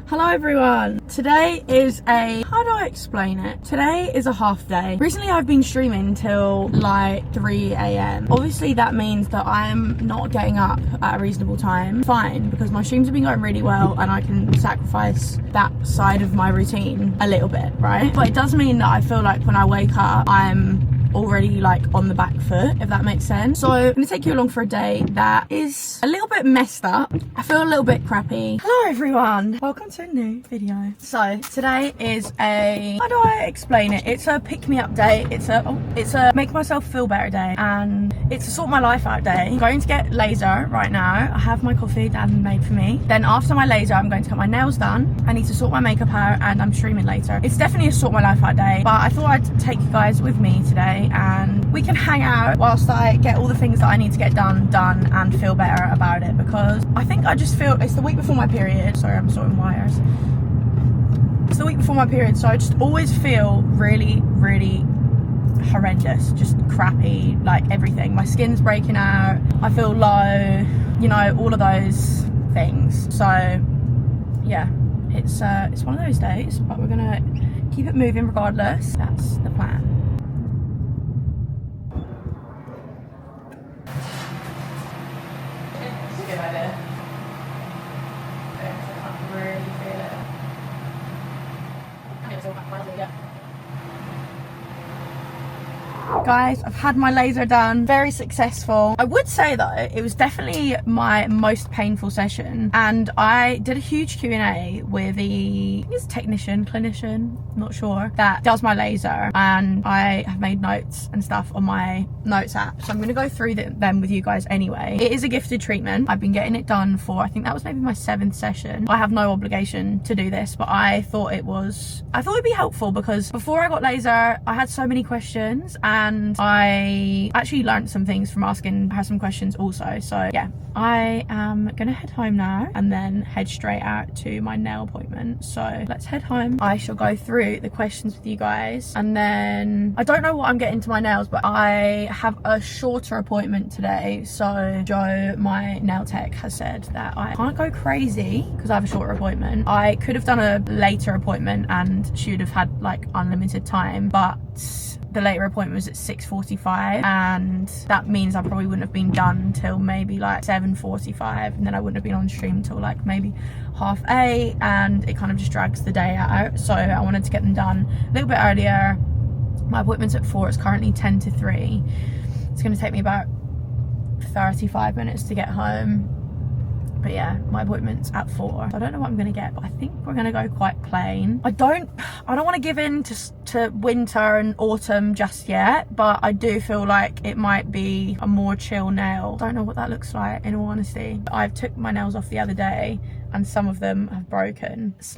Hello everyone. Today is how do I explain it? Today is a half day. Recently I've been streaming till like 3 a.m. Obviously that means that I'm not getting up at a reasonable time. Fine, because my streams have been going really well and I can sacrifice that side of my routine a little bit, right? But it does mean that I feel like when I wake up, I'm already like on the back foot, if that makes sense. So I'm gonna take you along for a day that is a little bit messed up. I feel a little bit crappy. Hello everyone, welcome to a new video. So today is how do I explain it? It's a pick me up day. It's a make myself feel better day, and it's a sort my life out day. I'm going to get laser right now. I have my coffee Dan made for me. Then after my laser I'm going to get my nails done. I need to sort my makeup out and I'm streaming later. It's definitely a sort my life out day, but I thought I'd take you guys with me today and we can hang out whilst I get all the things that I need to get done and feel better about it, because I think I just feel it's the week before my period. Sorry, I'm sorting wires. It's the week before my period, so I just always feel really horrendous, just crappy, like everything. My skin's breaking out, I feel low, you know, all of those things. So yeah, it's one of those days, but we're gonna keep it moving regardless. That's the plan. Good idea. I can't really feel it. I need to talk about it. Guys, I've had my laser done, very successful. I would say though, it was definitely my most painful session, and I did a huge Q&A with the clinician, not sure, that does my laser, and I have made notes and stuff on my notes app, so I'm going to go through them with you guys anyway. It is a gifted treatment. I've been getting it done for, I think that was maybe my 7th session. I have no obligation to do this, but I thought it'd be helpful, because before I got laser I had so many questions and I actually learned some things from asking her some questions also. So yeah, I am gonna head home now and then head straight out to my nail appointment. So let's head home. I shall go through the questions with you guys, and then I don't know what I'm getting to my nails, but I have a shorter appointment today. So Joe, my nail tech, has said that I can't go crazy because I have a shorter appointment. I could have done a later appointment and she would have had like unlimited time, but the later appointment was at 6:45, and that means I probably wouldn't have been done till maybe like 7:45, and then I wouldn't have been on stream till like maybe 8:30, and it kind of just drags the day out. So I wanted to get them done a little bit earlier. My appointment's at 4, it's currently 10 to 3. It's going to take me about 35 minutes to get home. But yeah, my appointment's at 4. So I don't know what I'm gonna get, but I think we're gonna go quite plain. I don't want to give in to winter and autumn just yet, but I do feel like it might be a more chill nail. Don't know what that looks like, in all honesty. I've took my nails off the other day and some of them have broken /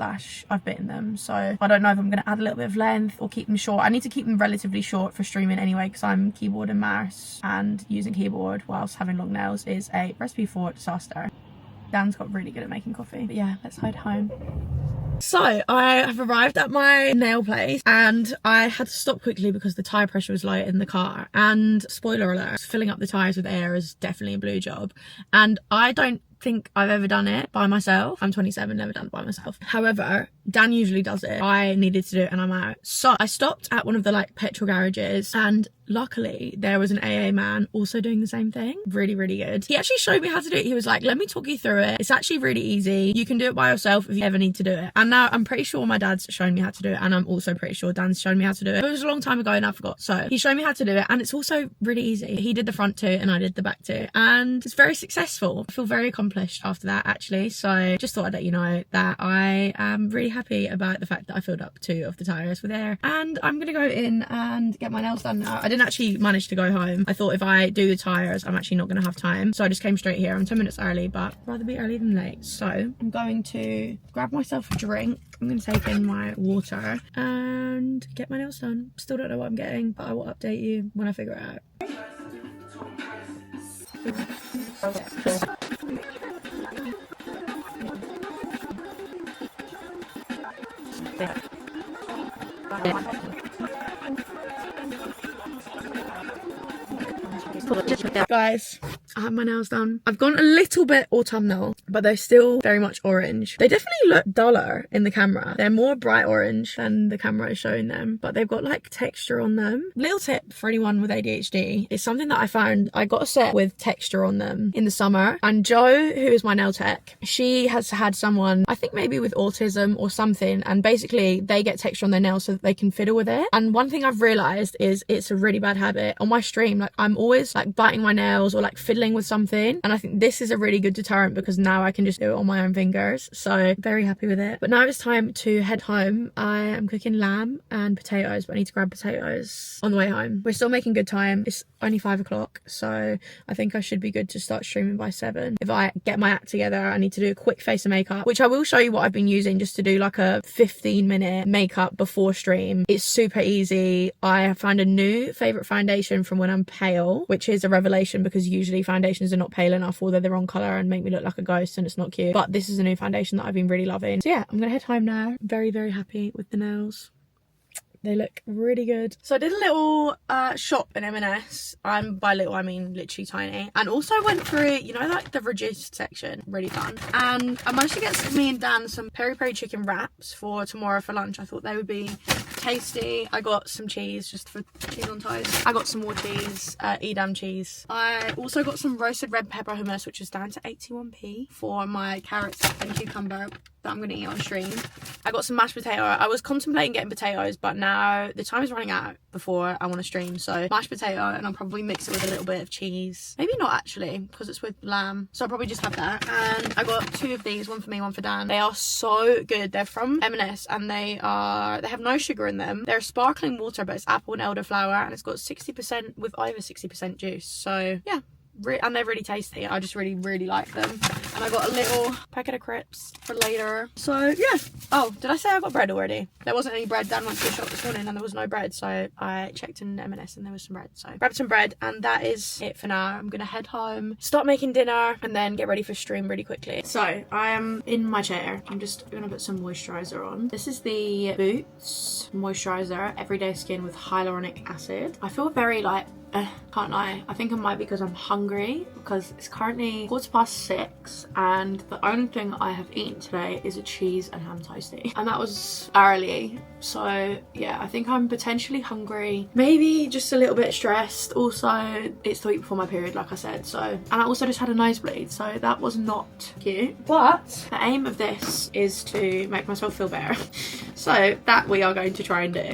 I've bitten them, so I don't know if I'm gonna add a little bit of length or keep them short. I need to keep them relatively short for streaming anyway, because I'm keyboard and mouse, and using keyboard whilst having long nails is a recipe for disaster. Dan's got really good at making coffee. But yeah, let's head home. So I have arrived at my nail place and I had to stop quickly because the tyre pressure was low in the car. And spoiler alert, filling up the tyres with air is definitely a blue job. And I don't think I've ever done it by myself. I'm 27, never done it by myself. However, Dan usually does it. I needed to do it and I'm out. So I stopped at one of the like petrol garages, and luckily there was an AA man also doing the same thing. Really good. He actually showed me how to do it. He was like, let me talk you through it. It's actually really easy. You can do it by yourself if you ever need to do it. And now I'm pretty sure my dad's shown me how to do it, and I'm also pretty sure Dan's shown me how to do it. It was a long time ago and I forgot. So he showed me how to do it, and it's also really easy. He did the front two and I did the back two, and it's very successful. I feel very accomplished after that actually. So just thought I'd let you know that I am really happy about the fact that I filled up 2 of the tyres with air, and I'm gonna go in and get my nails done now. I didn't actually manage to go home. I thought if I do the tyres I'm actually not gonna have time, so I just came straight here. I'm 10 minutes early, but rather be early than late. So I'm going to grab myself a drink. I'm gonna take in my water and get my nails done. Still don't know what I'm getting, but I will update you when I figure it out. Guys, I have my nails done. I've gone a little bit autumnal, but but they're still very much orange. They definitely look duller in the camera. They're more bright orange than the camera is showing them, but they've got like texture on them. Little tip for anyone with ADHD, it's something that I found. I got a set with texture on them in the summer, and Jo, who is my nail tech, she has had someone, I think maybe with autism or something, and basically they get texture on their nails so that they can fiddle with it. And one thing I've realized is it's a really bad habit. On my stream, like I'm always like biting my nails or like fiddling with something, and I think this is a really good deterrent because now I can just do it on my own fingers. So very happy with it. But now it's time to head home. I am cooking lamb and potatoes, but I need to grab potatoes on the way home. We're still making good time. It's only 5 o'clock, so I think I should be good to start streaming by 7. If I get my act together, I need to do a quick face of makeup, which I will show you what I've been using just to do like a 15-minute makeup before stream. It's super easy. I have found a new favorite foundation from when I'm pale, which is a revelation because usually foundations are not pale enough, or they're the wrong color and make me look like a ghost, and it's not cute. But this is a new foundation that I've been really loving. So yeah, I'm gonna head home now. Very, very happy with the nails. They look really good. So I did a little shop in M&S. By little, I mean literally tiny. And also went through, you know, like the reduced section. Really fun. And I managed to get me and Dan some peri-peri chicken wraps for tomorrow for lunch. I thought they would be tasty. I got some cheese just for cheese on toast. I got some more cheese, Edam cheese. I also got some roasted red pepper hummus, which is down to 81p for my carrots and cucumber that I'm going to eat on stream. I got some mashed potato. I was contemplating getting potatoes, but now the time is running out before I want to stream. So mashed potato, and I'll probably mix it with a little bit of cheese. Maybe not actually, because it's with lamb. So I'll probably just have that. And I got 2 of these, one for me, one for Dan. They are so good. They're from M&S, and they have no sugar in them. They're sparkling water, but it's apple and elderflower, and it's got 60% with over 60% juice. So yeah. And they're really tasty. I just really like them. And I got a little packet of crisps for later. So yeah. Oh, did I say I got bread already? There wasn't any bread. Dan went to the shop this morning and there was no bread, so I checked in M&S and there was some bread. So grabbed some bread, and that is it for now. I'm gonna head home, start making dinner, and then get ready for stream really quickly. So I am in my chair. I'm just gonna put some moisturizer on. This is the Boots moisturizer everyday skin with hyaluronic acid. I feel very like can't lie, I think it might be because I'm hungry, because it's currently 6:15 and the only thing I have eaten today is a cheese and ham toastie, and that was early. So yeah, I think I'm potentially hungry, maybe just a little bit stressed. Also, it's the week before my period, like I said, so, and I also just had a nosebleed, so that was not cute. But the aim of this is to make myself feel better, so that we are going to try and do.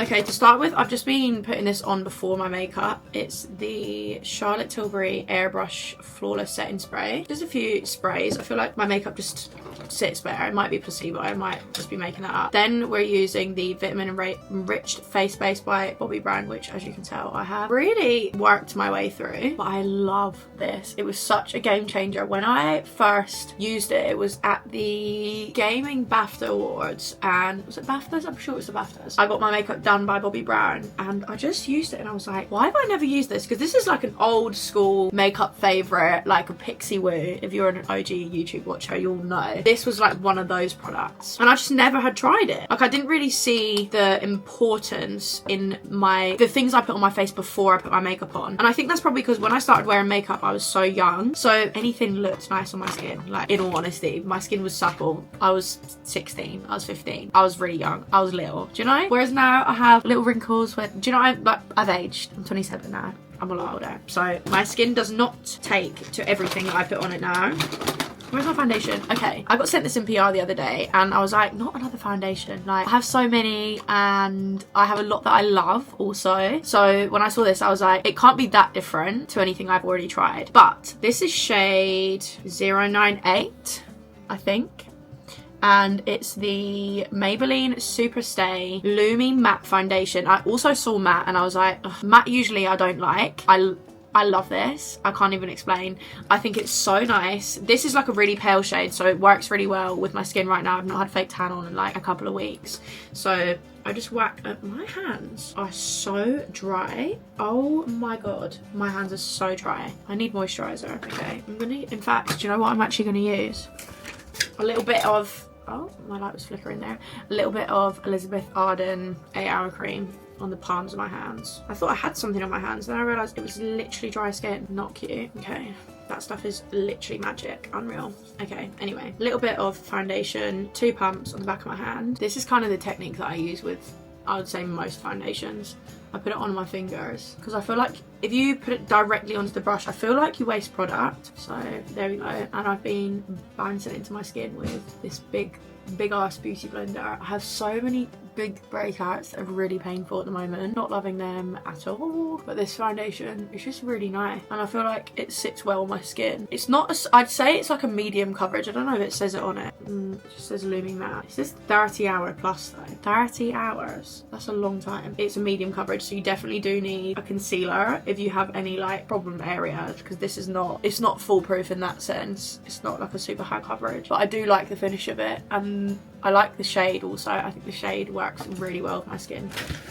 Okay, to start with, I've just been putting this on before my makeup. It's the Charlotte Tilbury Airbrush Flawless Setting Spray. Just a few sprays. I feel like my makeup just sits better. It might be placebo. I might just be making that up. Then we're using the Vitamin Enriched Face Base by Bobbi Brown, which, as you can tell, I have really worked my way through. But I love this. It was such a game changer. When I first used it, it was at the Gaming BAFTA Awards. And was it BAFTAs? I'm sure it was the BAFTAs. I got my makeup done by Bobbi Brown, and I just used it and I was like, why have I never used this? Because this is like an old school makeup favorite, like a Pixie Woo. If you're an OG YouTube watcher, you'll know. This was like one of those products, and I just never had tried it. Like, I didn't really see the importance in the things I put on my face before I put my makeup on. And I think that's probably because when I started wearing makeup, I was so young, so anything looked nice on my skin. Like, in all honesty, my skin was supple. I was 16, I was 15, I was really young, I was little, do you know? Whereas now I have little wrinkles where, do you know, I've aged. I'm 27 now. I'm a lot older. So my skin does not take to everything that I put on it now. Where's my foundation? Okay, I got sent this in PR the other day and I was like, not another foundation. Like, I have so many and I have a lot that I love also. So when I saw this, I was like, it can't be that different to anything I've already tried. But this is shade 098, I think. And it's the Maybelline Super Stay Lumi Matte Foundation. I also saw matte and I was like, ugh, matte usually I don't like. I love this. I can't even explain. I think it's so nice. This is like a really pale shade, so it works really well with my skin right now. I've not had fake tan on in like a couple of weeks. So I just whack up. My hands are so dry. Oh my God. My hands are so dry. I need moisturizer. Okay, I'm gonna, in fact, do you know what I'm actually gonna use? A little bit of, oh, my light was flickering there. A little bit of Elizabeth Arden 8-hour cream on the palms of my hands. I thought I had something on my hands, then I realised it was literally dry skin. Not cute. Okay, That stuff is literally magic, unreal. Okay, anyway, a little bit of foundation, 2 pumps on the back of my hand. This is kind of the technique that I use with, I would say, most foundations. I put it on my fingers because I feel like if you put it directly onto the brush, I feel like you waste product. So there we go. And I've been bouncing it into my skin with this big ass beauty blender. I have so many big breakouts that are really painful at the moment. Not loving them at all, but this foundation is just really nice and I feel like it sits well on my skin. It's not I'd say it's like a medium coverage. I don't know if it says it on it. It just says Looming Matte. It says 30 hour plus though. 30 hours, that's a long time. It's a medium coverage, so you definitely do need a concealer if you have any like problem areas, because this is not, it's not foolproof in that sense. It's not like a super high coverage, but I do like the finish of it and I like the shade also. I think the shade works really well with my skin.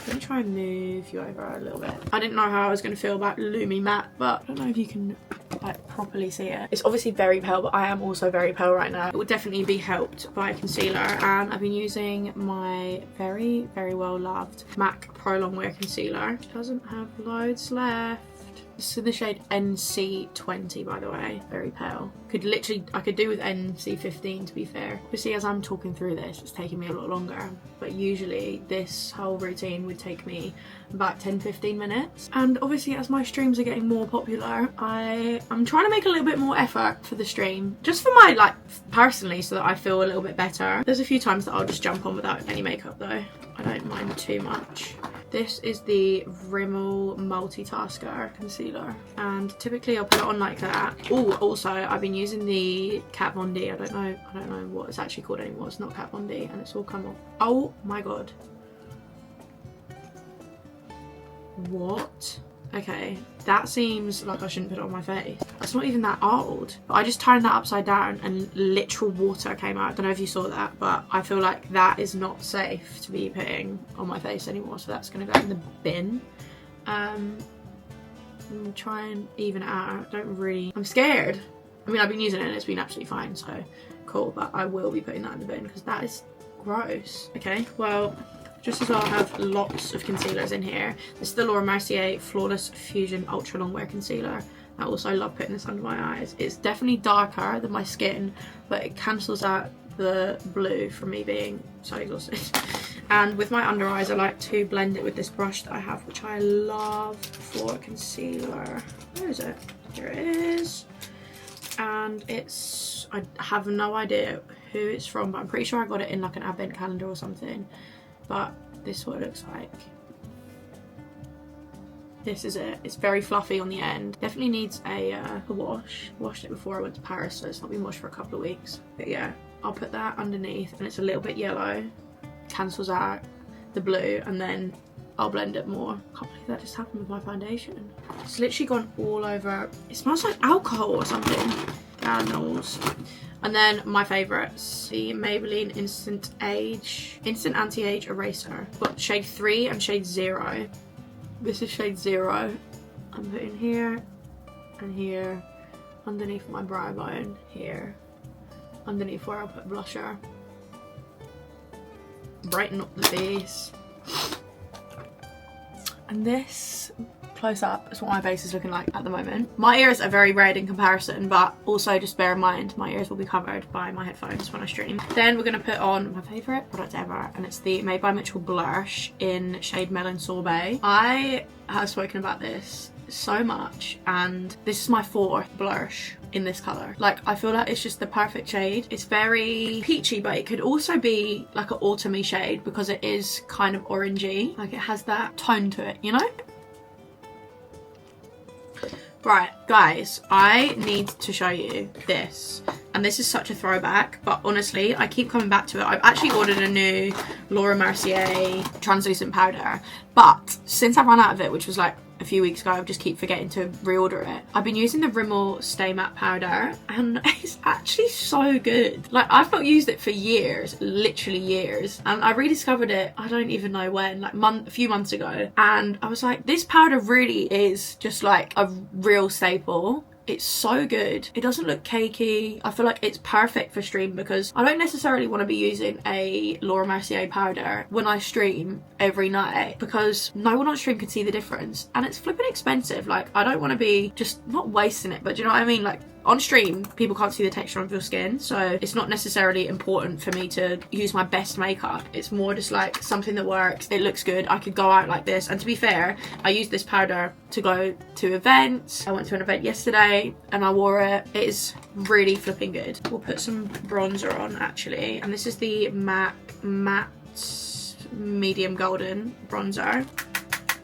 Let me try and move you over a little bit. I didn't know how I was going to feel about Lumi Matte, but I don't know if you can like properly see it. It's obviously very pale, but I am also very pale right now. It would definitely be helped by a concealer, and I've been using my very well loved MAC Pro Longwear concealer. It doesn't have loads left. This is in the shade NC20, by the way. Very pale. I could do with NC15 to be fair. Obviously, as I'm talking through this, it's taking me a lot longer. But usually this whole routine would take me about 10-15 minutes. And obviously, as my streams are getting more popular, I'm trying to make a little bit more effort for the stream. Just for my, like, personally, so that I feel a little bit better. There's a few times that I'll just jump on without any makeup though. I don't mind too much. This is the Rimmel Multitasker Concealer, and typically I'll put it on like that. Oh, also I've been using the Kat Von D. I don't know what it's actually called anymore. It's not Kat Von D, and it's all come off. Oh my god. What? Okay, that seems like I shouldn't put it on my face. That's not even that old. But I just turned that upside down and literal water came out. I don't know if you saw that, but I feel like that is not safe to be putting on my face anymore. So that's gonna go in the bin. I'm try and even it out. I'm scared. I mean, I've been using it and it's been absolutely fine, so cool. But I will be putting that in the bin because that is gross. Okay, well, just as well I have lots of concealers in here. This is the Laura Mercier Flawless Fusion Ultra Longwear Concealer. I also love putting this under my eyes. It's definitely darker than my skin, but it cancels out the blue from me being so exhausted. And with my under eyes, I like to blend it with this brush that I have, which I love for concealer. Where is it? Here it is. And I have no idea who it's from, but I'm pretty sure I got it in like an advent calendar or something. But this is what it looks like. This is it. It's very fluffy on the end. Definitely needs a wash. Washed it before I went to Paris, so it's not been washed for a couple of weeks. But yeah, I'll put that underneath, and it's a little bit yellow. Cancels out the blue, and then I'll blend it more. I can't believe that just happened with my foundation. It's literally gone all over. It smells like alcohol or something. Candles. And then my favourites, the Maybelline Instant Anti-Age Eraser. Got shade 3 and shade 0. This is shade 0. I'm putting here and here, underneath my brow bone, here, underneath where I'll put blusher. Brighten up the face. And this, close up, is what my base is looking like at the moment. My ears are very red in comparison, but also just bear in mind my ears will be covered by my headphones when I stream. Then we're going to put on my favourite product ever, and it's the Made by Mitchell blush in shade Melon Sorbet. I have spoken about this so much, and this is my 4th blush in this colour. Like, I feel like it's just the perfect shade. It's very peachy, but it could also be like an autumny shade because it is kind of orangey. Like, it has that tone to it, you know? Right, guys, I need to show you this. And this is such a throwback, but honestly, I keep coming back to it. I've actually ordered a new Laura Mercier translucent powder, but since I ran out of it, which was like a few weeks ago, I just keep forgetting to reorder it. I've been using the Rimmel Stay Matte powder, and it's actually so good. Like, I've not used it for years, literally years, and I rediscovered it, I don't even know when, like a few months ago, and I was like, this powder really is just like a real staple It's so good. It doesn't look cakey. I feel like it's perfect for stream because I don't necessarily want to be using a Laura Mercier powder when I stream every night because no one on stream can see the difference, and it's flipping expensive. Like, I don't want to be just not wasting it, but do you know what I mean? Like, on stream, people can't see the texture of your skin, so it's not necessarily important for me to use my best makeup. It's more just like something that works, it looks good, I could go out like this. And to be fair, I use this powder to go to events. I went to an event yesterday and I wore it. It is really flipping good. We'll put some bronzer on actually, and this is the MAC Matte Medium Golden Bronzer.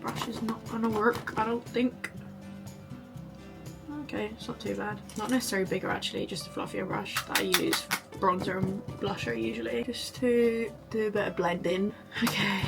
Brush is not gonna work, I don't think. Okay, it's not too bad. Not necessarily bigger actually, just a fluffier brush that I use for bronzer and blusher usually. Just to do a bit of blending. Okay.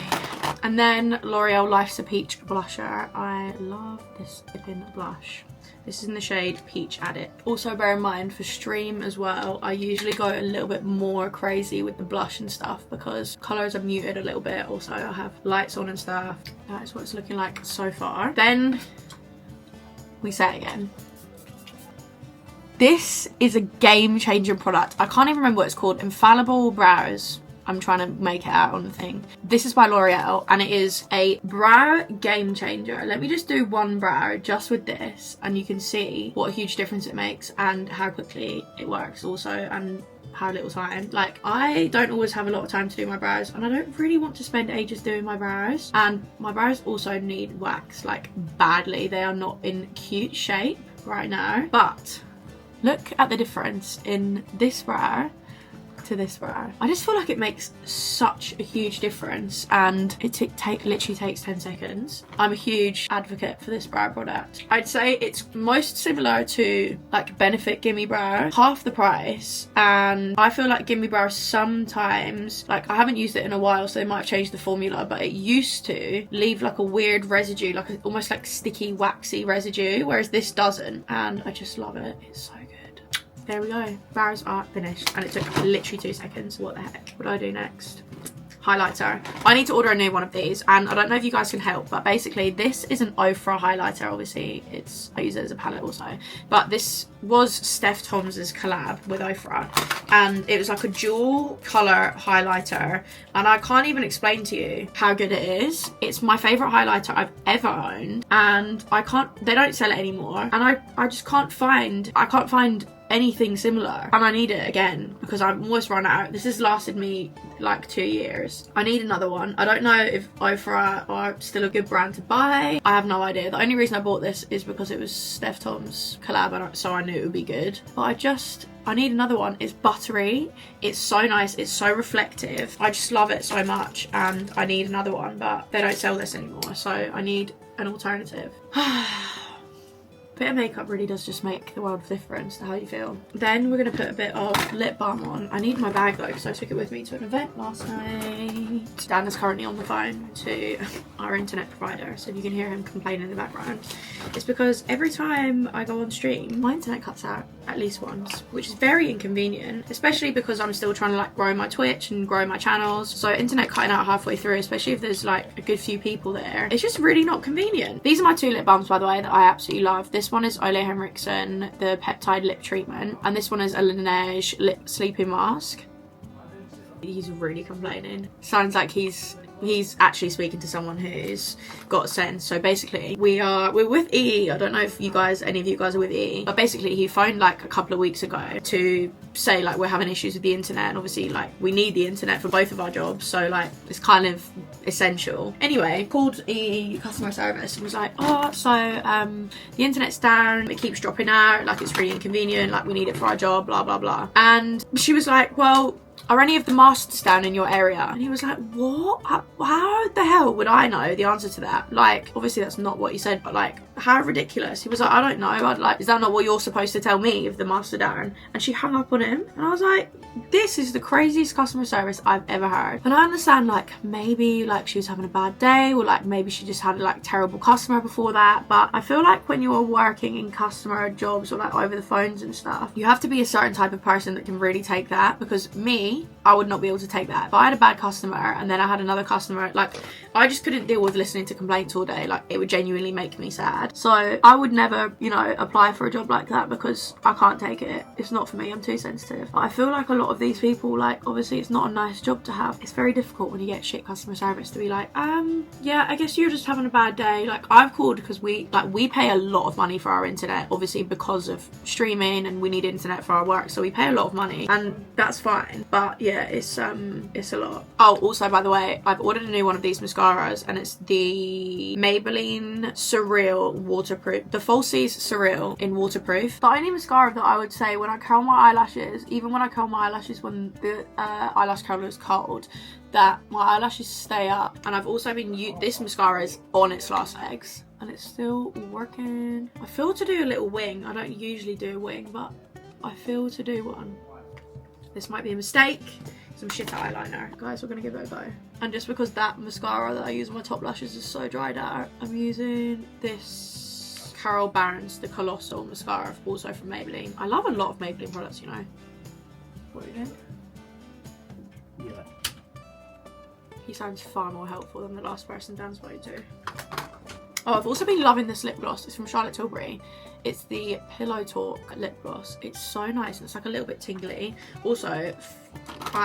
And then L'Oreal Life's a Peach blusher. I love this flipping blush. This is in the shade Peach Addict. Also bear in mind for stream as well, I usually go a little bit more crazy with the blush and stuff because colours are muted a little bit. Also I have lights on and stuff. That is what it's looking like so far. Then we say it again. This is a game-changing product. I can't even remember what it's called. Infallible Brows. I'm trying to make it out on the thing. This is by L'Oreal and it is a brow game changer. Let me just do one brow just with this and you can see what a huge difference it makes and how quickly it works also, and how little time. Like, I don't always have a lot of time to do my brows and I don't really want to spend ages doing my brows, and my brows also need wax, like badly. They are not in cute shape right now, but look at the difference in this brow to this brow. I just feel like it makes such a huge difference, and it literally takes 10 seconds. I'm a huge advocate for this brow product. I'd say it's most similar to like Benefit Gimme Brow, half the price, and I feel like Gimme Brow sometimes, like, I haven't used it in a while so they might have changed the formula, but it used to leave like a weird residue, like almost like sticky waxy residue, whereas this doesn't, and I just love it. It's so good. There we go, brows are finished and it took literally 2 seconds. What the heck? What do I do next? Highlighter. I need to order a new one of these, and I don't know if you guys can help, but basically this is an Ofra highlighter. Obviously I use it as a palette also, but this was Steph Toms's collab with Ofra, and it was like a dual color highlighter, and I can't even explain to you how good it is. It's my favorite highlighter I've ever owned, and they don't sell it anymore, and I just can't find anything similar, and I need it again because I'm almost run out. This has lasted me like 2 years. I need another one. I don't know if Ofra are still a good brand to buy. I have no idea. The only reason I bought this is because it was Steph Tom's collab, so I knew it would be good. But I need another one. It's buttery, it's so nice, it's so reflective. I just love it so much, and I need another one, but they don't sell this anymore, so I need an alternative. Bit of makeup really does just make the world of difference to how you feel. Then we're going to put a bit of lip balm on. I need my bag though because I took it with me to an event last night. Dan is currently on the phone to our internet provider, so if you can hear him complaining in the background, it's because every time I go on stream my internet cuts out at least once, which is very inconvenient, especially because I'm still trying to like grow my Twitch and grow my channels. So internet cutting out halfway through, especially if there's like a good few people there, it's just really not convenient. These are my 2 lip balms by the way that I absolutely love. This one is Ole Henriksen, the peptide lip treatment, and this one is a Laneige lip sleeping mask. He's really complaining. Sounds like he's actually speaking to someone who's got sense. So basically we're with EE. I don't know if any of you guys are with EE, but basically he phoned like a couple of weeks ago to say like we're having issues with the internet, and obviously like we need the internet for both of our jobs, so like it's kind of essential. Anyway, called EE customer service and was like, oh, so the internet's down, it keeps dropping out, like it's really inconvenient, like we need it for our job, blah blah blah. And she was like, well, are any of the masts down in your area? And he was like, what? How the hell would I know the answer to that? Like, obviously that's not what he said, but like, how ridiculous. He was like, I don't know. I'd like, is that not what you're supposed to tell me if the masts are down? And she hung up on him, and I was like, this is the craziest customer service I've ever heard. And I understand like maybe like she was having a bad day, or like maybe she just had like terrible customer before that, but I feel like when you're working in customer jobs or like over the phones and stuff, you have to be a certain type of person that can really take that, because me, I would not be able to take that. If I had a bad customer and then I had another customer, like, I just couldn't deal with listening to complaints all day. Like, it would genuinely make me sad. So I would never, you know, apply for a job like that because I can't take it. It's not for me. I'm too sensitive. But I feel like a lot of these people, like, obviously it's not a nice job to have. It's very difficult when you get shit customer service to be like, yeah, I guess you're just having a bad day. Like, I've called because we pay a lot of money for our internet, obviously because of streaming, and we need internet for our work, so we pay a lot of money, and that's fine. But yeah, it's a lot. Oh, also, by the way, I've ordered a new one of these mascaras, and it's the Maybelline Surreal Waterproof, the Falsies Surreal in waterproof. The only mascara that I would say when I curl my eyelashes, even when I curl my eyelashes when the eyelash curler is cold, that my eyelashes stay up. And I've also been this mascara is on its last legs and it's still working. I feel to do a little wing. I don't usually do a wing, but I feel to do one. This might be a mistake. Some shit eyeliner. Guys, we're gonna give it a go. And just because that mascara that I use on my top lashes is so dried out, I'm using this Carol Barnes, the Colossal mascara, also from Maybelline. I love a lot of Maybelline products, you know. What do you think? Yeah. He sounds far more helpful than the last person Dan spoke to. Oh, I've also been loving this lip gloss. It's from Charlotte Tilbury. It's the Pillow Talk lip gloss. It's so nice and it's like a little bit tingly. Also,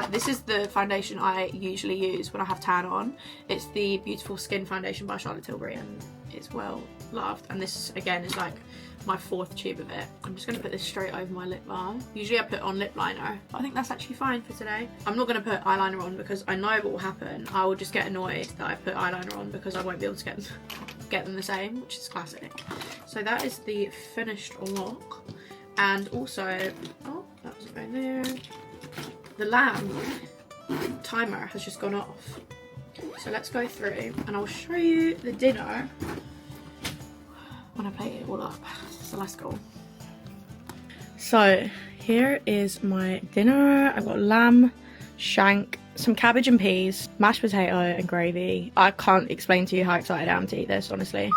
this is the foundation I usually use when I have tan on. It's the Beautiful Skin foundation by Charlotte Tilbury and it's well loved. And this again is like my 4th tube of it. I'm just going to put this straight over my lip balm. Usually I put on lip liner, but I think that's actually fine for today. I'm not going to put eyeliner on because I know what will happen. I will just get annoyed that I put eyeliner on because I won't be able to get them the same, which is classic. So that is the finished look. And also, oh, that wasn't going there. The lamp timer has just gone off. So let's go through and I'll show you the dinner when I plate it all up. So let's go. So here is my dinner. I've got lamb, shank, some cabbage and peas, mashed potato and gravy. I can't explain to you how excited I am to eat this, honestly.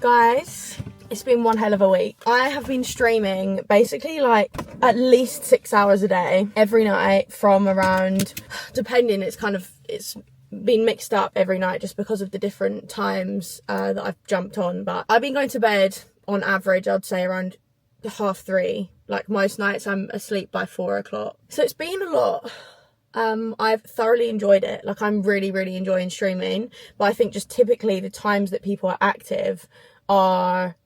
Guys, it's been one hell of a week. I have been streaming basically like at least 6 hours a day, every night from around, depending, it's been mixed up every night just because of the different times that I've jumped on. But I've been going to bed on average, I'd say around 3:30. Like most nights I'm asleep by 4 o'clock. So it's been a lot. I've thoroughly enjoyed it. Like I'm really, really enjoying streaming. But I think just typically the times that people are active are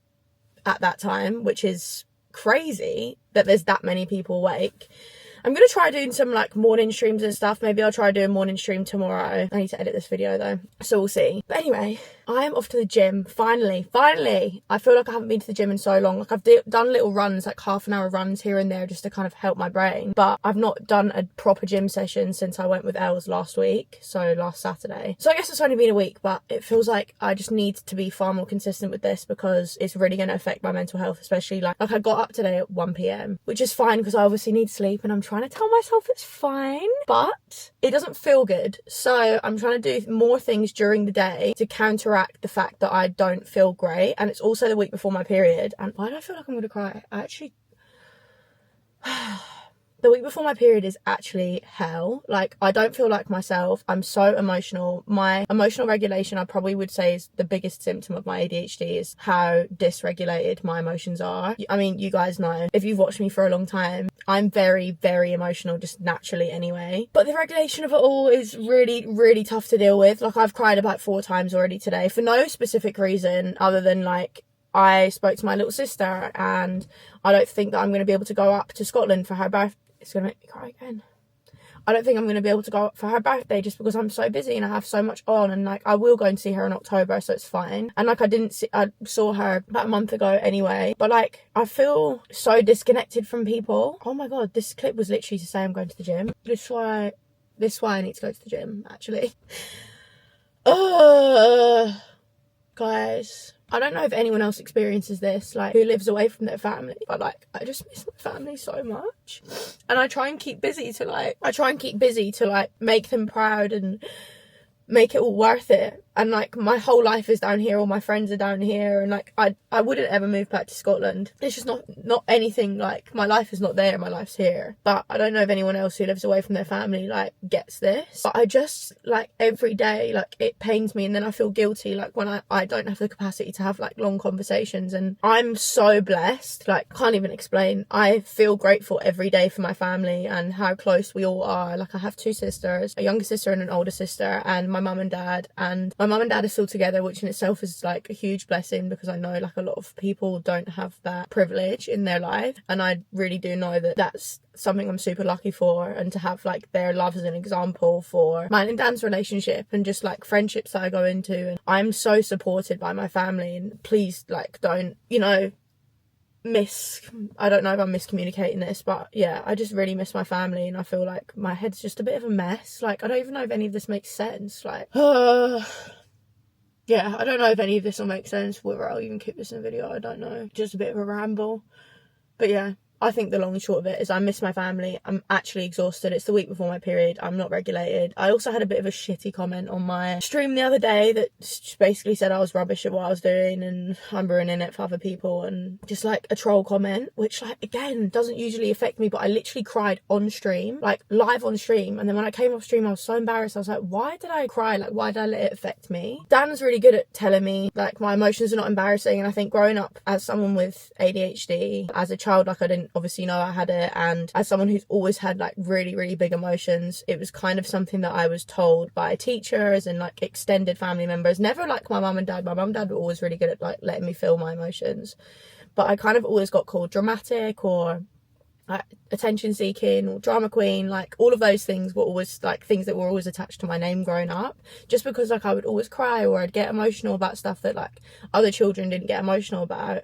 at that time, which is crazy that there's that many people awake. I'm going to try doing some like morning streams and stuff. Maybe I'll try doing a morning stream tomorrow. I need to edit this video though, so we'll see. But anyway, I am off to the gym. Finally. I feel like I haven't been to the gym in so long. Like I've done little runs, like half-an-hour runs here and there just to kind of help my brain. But I've not done a proper gym session since I went with Els last week. So last Saturday. So I guess it's only been a week, but it feels like I just need to be far more consistent with this because it's really going to affect my mental health, especially like I got up today at 1 p.m, which is fine because I obviously need sleep and I'm trying to tell myself it's fine, but it doesn't feel good. So I'm trying to do more things during the day to counteract the fact that I don't feel great. And it's also the week before my period. And why do I feel like I'm going to cry? I actually... The week before my period is actually hell. Like, I don't feel like myself. I'm so emotional. My emotional regulation, I probably would say, is the biggest symptom of my ADHD, is how dysregulated my emotions are. I mean, you guys know, if you've watched me for a long time, I'm very, very emotional, just naturally anyway. But the regulation of it all is really, really tough to deal with. Like, I've cried about 4 times already today for no specific reason other than, like, I spoke to my little sister and I don't think that I'm going to be able to go up to Scotland for her birthday. It's going to make me cry again. I don't think I'm going to be able to go up for her birthday just because I'm so busy and I have so much on, and like I will go and see her in October, so it's fine. And like I saw her about a month ago anyway, but like I feel so disconnected from people. Oh my god, this clip was literally to say I'm going to the gym. This is why I need to go to the gym, actually. Guys, I don't know if anyone else experiences this, like, who lives away from their family, but, like, I just miss my family so much. And I try and keep busy to, like, make them proud and make it all worth it. and like my whole life is down here, all my friends are down here, and like I wouldn't ever move back to Scotland. It's just not anything, like my life is not there, my life's here. But I don't know if anyone else who lives away from their family like gets this, but I just like every day like it pains me, and then I feel guilty like when I don't have the capacity to have like long conversations. And I'm so blessed, like can't even explain. I feel grateful every day for my family and how close we all are. Like I have 2 sisters, a younger sister and an older sister, and my mum and dad, and my mum and dad are still together, which in itself is like a huge blessing, because I know like a lot of people don't have that privilege in their life, and I really do know that that's something I'm super lucky for, and to have like their love as an example for mine and Dan's relationship and just like friendships that I go into. And I'm so supported by my family, and please like don't, you know, I don't know if I'm miscommunicating this, but yeah, I just really miss my family, and I feel like my head's just a bit of a mess. Like I don't even know if any of this makes sense. Like yeah, I don't know if any of this will make sense, whether I'll even keep this in a video, I don't know. Just a bit of a ramble. But yeah, I think the long and short of it is I miss my family. I'm actually exhausted. It's the week before my period. I'm not regulated. I also had a bit of a shitty comment on my stream the other day that just basically said I was rubbish at what I was doing and I'm ruining it for other people, and just like a troll comment, which like again doesn't usually affect me, but I literally cried on stream, like live on stream. And then when I came off stream I was so embarrassed. I was like, why did I cry? Like why did I let it affect me? Dan's really good at telling me like my emotions are not embarrassing, and I think growing up as someone with ADHD as a child, like I didn't obviously know I had it, and as someone who's always had like really big emotions, it was kind of something that I was told by teachers and like extended family members, never like my mum and dad. My mum and dad were always really good at like letting me feel my emotions, but I kind of always got called dramatic or attention seeking or drama queen. Like all of those things were always like things that were always attached to my name growing up, just because like I would always cry or I'd get emotional about stuff that like other children didn't get emotional about.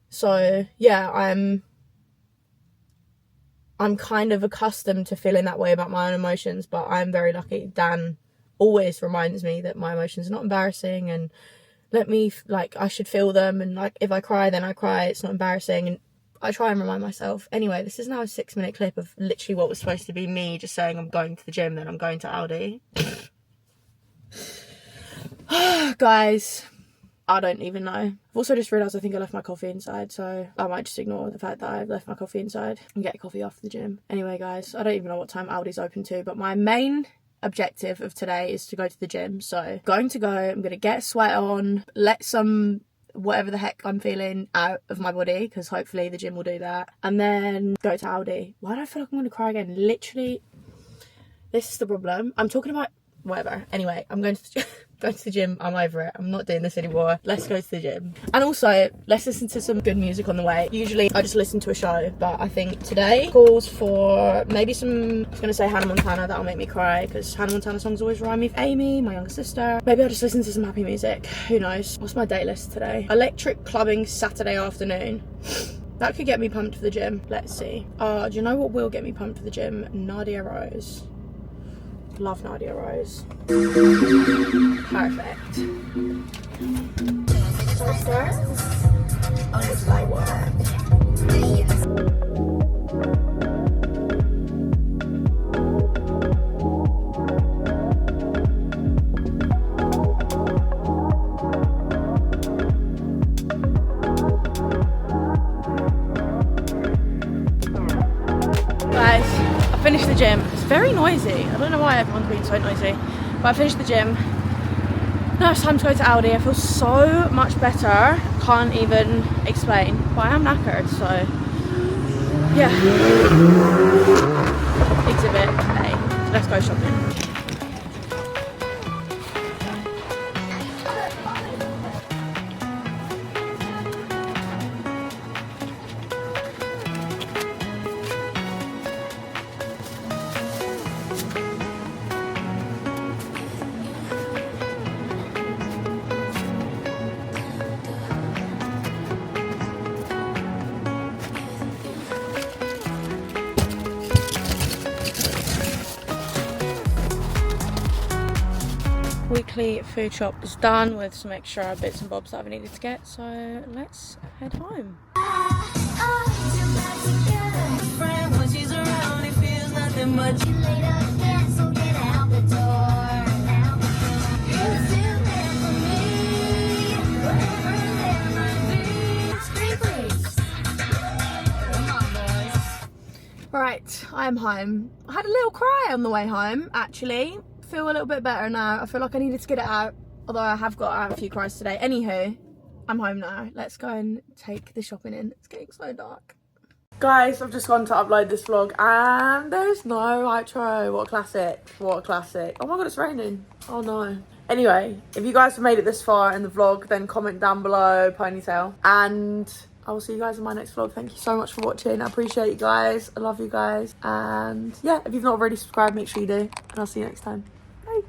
So yeah, I'm kind of accustomed to feeling that way about my own emotions, but I'm very lucky. Dan always reminds me that my emotions are not embarrassing, and let me, like, I should feel them, and like if I cry then I cry, it's not embarrassing, and I try and remind myself. Anyway, this is now a 6-minute clip of literally what was supposed to be me just saying I'm going to the gym, then I'm going to Aldi. Guys, I don't even know. I've also just realised I think I left my coffee inside, so I might just ignore the fact that I've left my coffee inside and get a coffee after the gym. Anyway guys, I don't even know what time Aldi's open to, but my main objective of today is to go to the gym. So I'm going to go, I'm going to get a sweat on, let some whatever the heck I'm feeling out of my body, because hopefully the gym will do that, and then go to Aldi. Why do I feel like I'm going to cry again? Literally, this is the problem. I'm talking about whatever. Anyway, I'm going to go to the gym. I'm over it. I'm not doing this anymore. Let's go to the gym. And also, let's listen to some good music on the way. Usually I just listen to a show, but I think today calls for maybe some, I was going to say Hannah Montana. That'll make me cry, because Hannah Montana songs always remind me of Amy, my younger sister. Maybe I'll just listen to some happy music. Who knows? What's my date list today? Electric clubbing Saturday afternoon. That could get me pumped for the gym. Let's see. Do you know what will get me pumped for the gym? Nadia Rose. Love Nadia Rose. Perfect. So start. It's like what? Guys, I finished the gym. It's very noisy. I don't know why everyone's being so noisy, but I finished the gym. Now it's time to go to Aldi. I feel so much better. Can't even explain, but I am knackered, so yeah. Exhibit A. Let's go shopping. Weekly food shop is done with some extra bits and bobs that I've needed to get, so let's head home. I am home. I had a little cry on the way home, actually. Feel a little bit better now. I feel like I needed to get it out, although I have got out a few cries today. Anywho, I'm home now. Let's go and take the shopping in. It's getting so dark. Guys, I've just gone to upload this vlog and there's no outro. What a classic. What a classic. Oh my god, it's raining. Oh no. Anyway, if you guys have made it this far in the vlog, then comment down below, ponytail. And I will see you guys in my next vlog. Thank you so much for watching. I appreciate you guys. I love you guys. And yeah, if you've not already subscribed, make sure you do. And I'll see you next time. Bye.